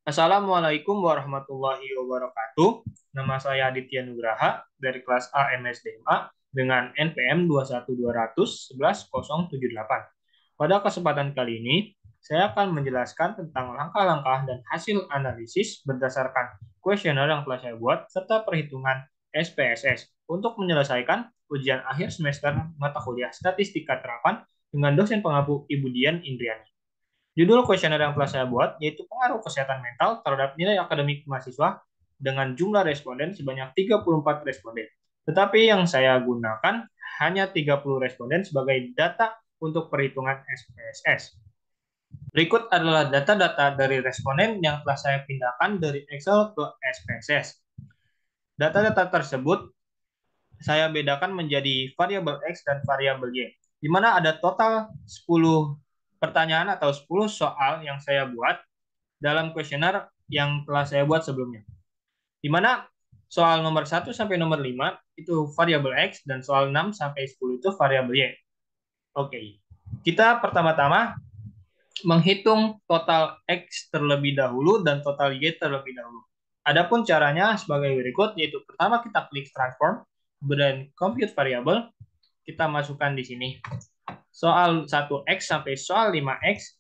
Assalamualaikum warahmatullahi wabarakatuh. Nama saya Aditya Nugraha dari kelas A MSDMA dengan NPM 21200110078. Pada kesempatan kali ini, saya akan menjelaskan tentang langkah-langkah dan hasil analisis berdasarkan kuesioner yang telah saya buat serta perhitungan SPSS untuk menyelesaikan ujian akhir semester mata kuliah Statistika Terapan dengan dosen pengampu Ibu Dian Indriani. Judul kuesioner yang telah saya buat yaitu pengaruh kesehatan mental terhadap nilai akademik mahasiswa dengan jumlah responden sebanyak 34 responden. Tetapi yang saya gunakan hanya 30 responden sebagai data untuk perhitungan SPSS. Berikut adalah data-data dari responden yang telah saya pindahkan dari Excel ke SPSS. Data-data tersebut saya bedakan menjadi variabel X dan variabel Y, di mana ada total 10 pertanyaan atau 10 soal yang saya buat dalam kuesioner yang telah saya buat sebelumnya. Di mana soal nomor 1 sampai nomor 5 itu variabel X dan soal 6 sampai 10 itu variabel Y. Oke. Kita pertama-tama menghitung total X terlebih dahulu dan total Y terlebih dahulu. Adapun caranya sebagai berikut, yaitu pertama kita klik transform, kemudian compute variable, kita masukkan di sini soal 1X sampai soal 5X,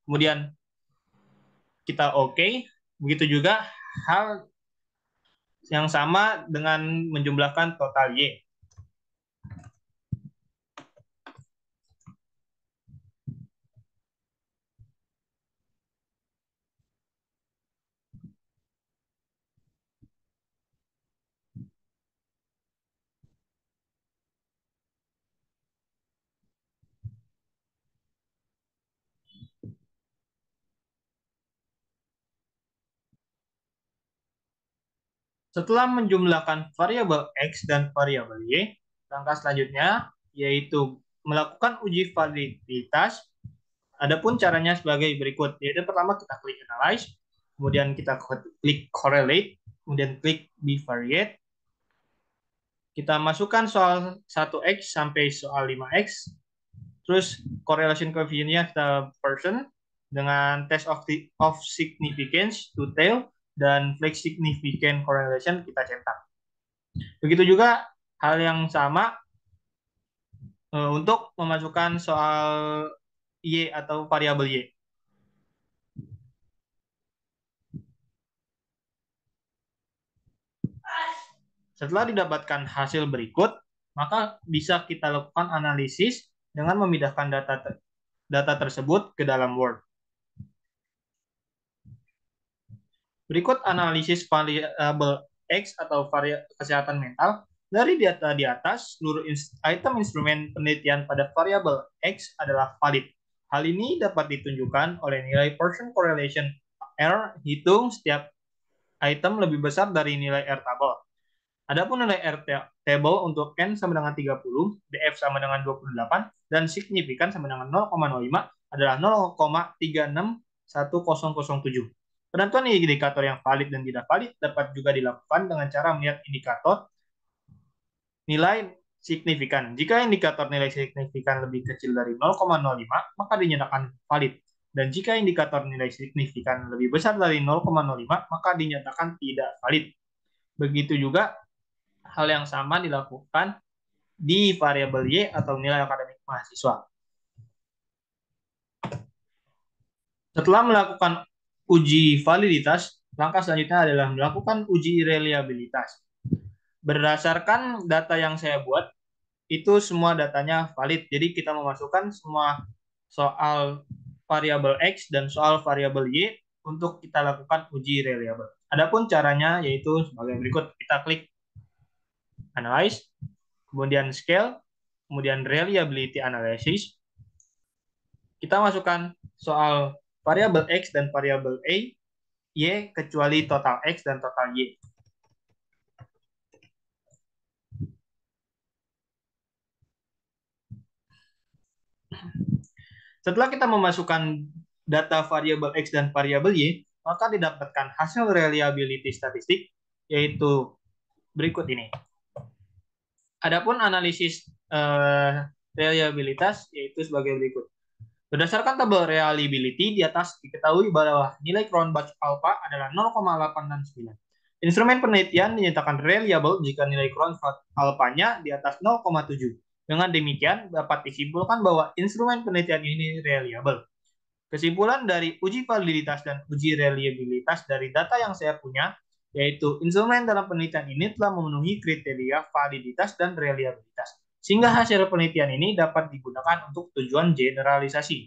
kemudian kita OK. Begitu juga hal yang sama dengan menjumlahkan total Y. Setelah menjumlahkan variabel X dan variabel Y, langkah selanjutnya yaitu melakukan uji validitas. Adapun caranya sebagai berikut, yaitu pertama kita klik analyze, kemudian kita klik correlate, kemudian klik bivariate. Kita masukkan soal 1X sampai soal 5X, terus correlation coefficient-nya kita percent dengan test of significance to tail dan flex significant correlation kita cetak. Begitu juga hal yang sama untuk memasukkan soal Y atau variabel Y. Setelah didapatkan hasil berikut, maka bisa kita lakukan analisis dengan memindahkan data tersebut ke dalam Word. Berikut analisis variabel X atau kesehatan mental. Dari data di atas, seluruh item instrumen penelitian pada variabel X adalah valid. Hal ini dapat ditunjukkan oleh nilai Pearson correlation R hitung setiap item lebih besar dari nilai R tabel. Adapun nilai R table untuk N sama dengan 30, DF sama dengan 28, dan signifikan sama dengan 0,05 adalah 0,361007. Penentuan indikator yang valid dan tidak valid dapat juga dilakukan dengan cara melihat indikator nilai signifikan. Jika indikator nilai signifikan lebih kecil dari 0,05, maka dinyatakan valid. Dan jika indikator nilai signifikan lebih besar dari 0,05, maka dinyatakan tidak valid. Begitu juga hal yang sama dilakukan di variabel Y atau nilai akademik mahasiswa. Setelah melakukan uji validitas, langkah selanjutnya adalah melakukan uji reliabilitas. Berdasarkan data yang saya buat, itu semua datanya valid. Jadi kita memasukkan semua soal variabel X dan soal variabel Y untuk kita lakukan uji reliable. Adapun caranya yaitu sebagai berikut. Kita klik analyze, kemudian scale, kemudian reliability analysis. Kita masukkan soal variabel X dan variabel Y kecuali total X dan total Y. Setelah kita memasukkan data variabel X dan variabel Y, maka didapatkan hasil reliability statistik, yaitu berikut ini. Adapun analisis reliabilitas yaitu sebagai berikut. Berdasarkan tabel reliability, di atas diketahui bahwa nilai Cronbach alpha adalah 0,869. Instrumen penelitian dinyatakan reliable jika nilai Cronbach alpha-nya di atas 0,7. Dengan demikian, dapat disimpulkan bahwa instrumen penelitian ini reliable. Kesimpulan dari uji validitas dan uji reliabilitas dari data yang saya punya, yaitu instrumen dalam penelitian ini telah memenuhi kriteria validitas dan reliabilitas, sehingga hasil penelitian ini dapat digunakan untuk tujuan generalisasi.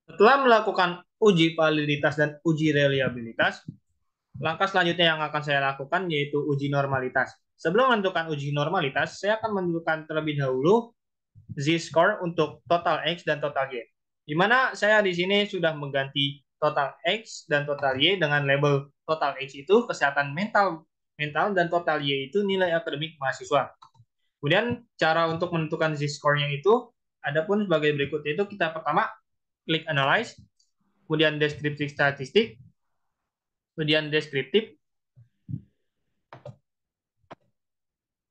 Setelah melakukan uji validitas dan uji reliabilitas, langkah selanjutnya yang akan saya lakukan yaitu uji normalitas. Sebelum menentukan uji normalitas, saya akan menentukan terlebih dahulu z-score untuk total X dan total Y. Di mana saya di sini sudah mengganti total X dan total Y dengan label total X itu kesehatan mental dan total Y itu nilai akademik mahasiswa. Kemudian cara untuk menentukan z-score-nya itu adapun sebagai berikut, yaitu kita pertama klik analyze, kemudian deskriptif statistik, kemudian deskriptif,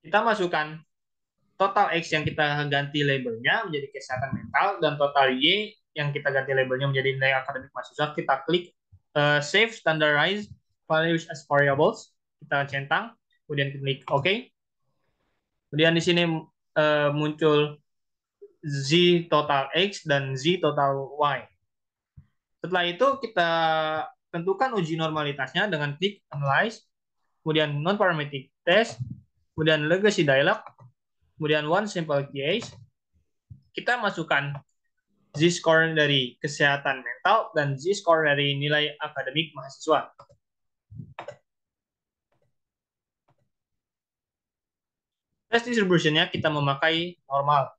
kita masukkan total X yang kita ganti labelnya menjadi kesehatan mental dan total Y yang kita ganti labelnya menjadi nilai akademik mahasiswa. Kita klik save standardized values as variables, kita centang, kemudian klik OK. Kemudian di sini muncul Z total X dan Z total Y. Setelah itu kita tentukan uji normalitasnya dengan klik analyze, kemudian non-parametric test, kemudian legacy dialog, kemudian one simple case. Kita masukkan z-score dari kesehatan mental dan z-score dari nilai akademik mahasiswa. Tes distribution-nya kita memakai normal.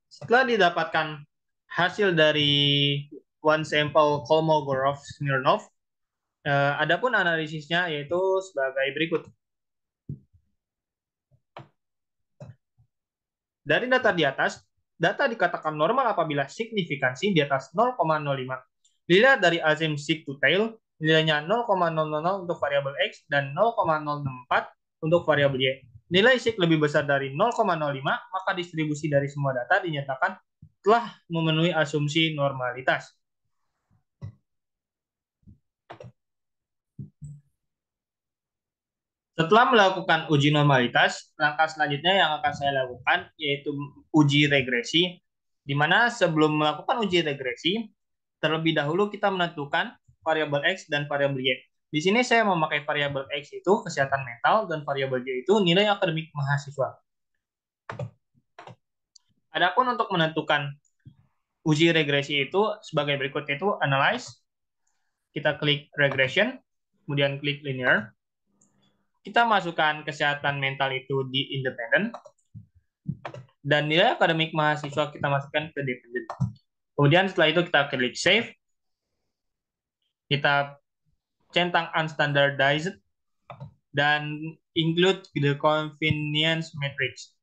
Setelah didapatkan hasil dari one sample Kolmogorov-Smirnov, adapun analisisnya yaitu sebagai berikut. Dari data di atas, data dikatakan normal apabila signifikansi di atas 0,05. Dilihat dari Azim Sig to Tail, nilainya 0,000 untuk variabel X dan 0,064 untuk variabel Y. Nilai Sig lebih besar dari 0,05, maka distribusi dari semua data dinyatakan telah memenuhi asumsi normalitas. Setelah melakukan uji normalitas, langkah selanjutnya yang akan saya lakukan yaitu uji regresi, di mana sebelum melakukan uji regresi, terlebih dahulu kita menentukan variabel X dan variabel Y. Di sini saya memakai variabel X itu kesehatan mental dan variabel Y itu nilai akademik mahasiswa. Adapun untuk menentukan uji regresi itu sebagai berikut, yaitu analyze, kita klik regression, kemudian klik linear. Kita masukkan kesehatan mental itu di independen, dan nilai akademik mahasiswa kita masukkan ke dependent. Kemudian setelah itu kita klik save, kita centang unstandardized, dan include the convenience matrix.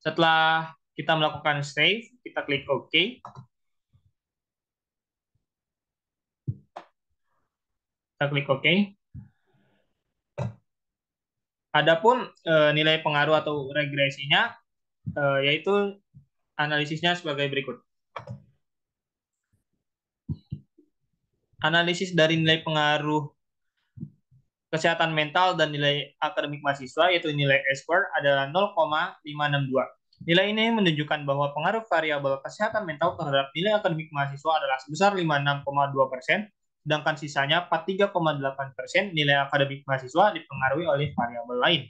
Setelah kita melakukan save, kita klik OK. Kita klik OK. Adapun nilai pengaruh atau regresinya yaitu analisisnya sebagai berikut. Analisis dari nilai pengaruh kesehatan mental dan nilai akademik mahasiswa yaitu nilai S-score adalah 0,562. Nilai ini menunjukkan bahwa pengaruh variabel kesehatan mental terhadap nilai akademik mahasiswa adalah sebesar 56,2%, sedangkan sisanya 43,8% nilai akademik mahasiswa dipengaruhi oleh variabel lain.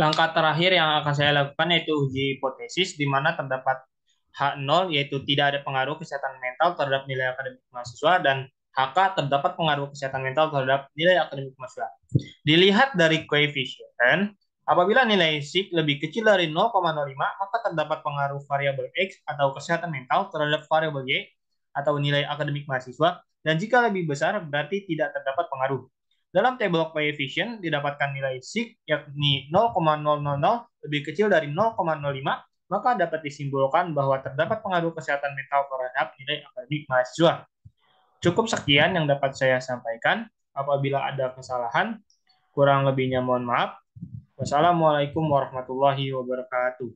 Langkah terakhir yang akan saya lakukan yaitu uji hipotesis, di mana terdapat H0 yaitu tidak ada pengaruh kesehatan mental terhadap nilai akademik mahasiswa, dan HK terdapat pengaruh kesehatan mental terhadap nilai akademik mahasiswa. Dilihat dari koefisien, apabila nilai SIG lebih kecil dari 0,05, maka terdapat pengaruh variabel X atau kesehatan mental terhadap variabel Y atau nilai akademik mahasiswa, dan jika lebih besar berarti tidak terdapat pengaruh. Dalam tabel koefisien didapatkan nilai SIG yakni 0,000 lebih kecil dari 0,05, maka dapat disimpulkan bahwa terdapat pengaruh kesehatan mental terhadap nilai akademik mahasiswa. Cukup sekian yang dapat saya sampaikan. Apabila ada kesalahan, Kurang lebihnya mohon maaf. Wassalamualaikum warahmatullahi wabarakatuh.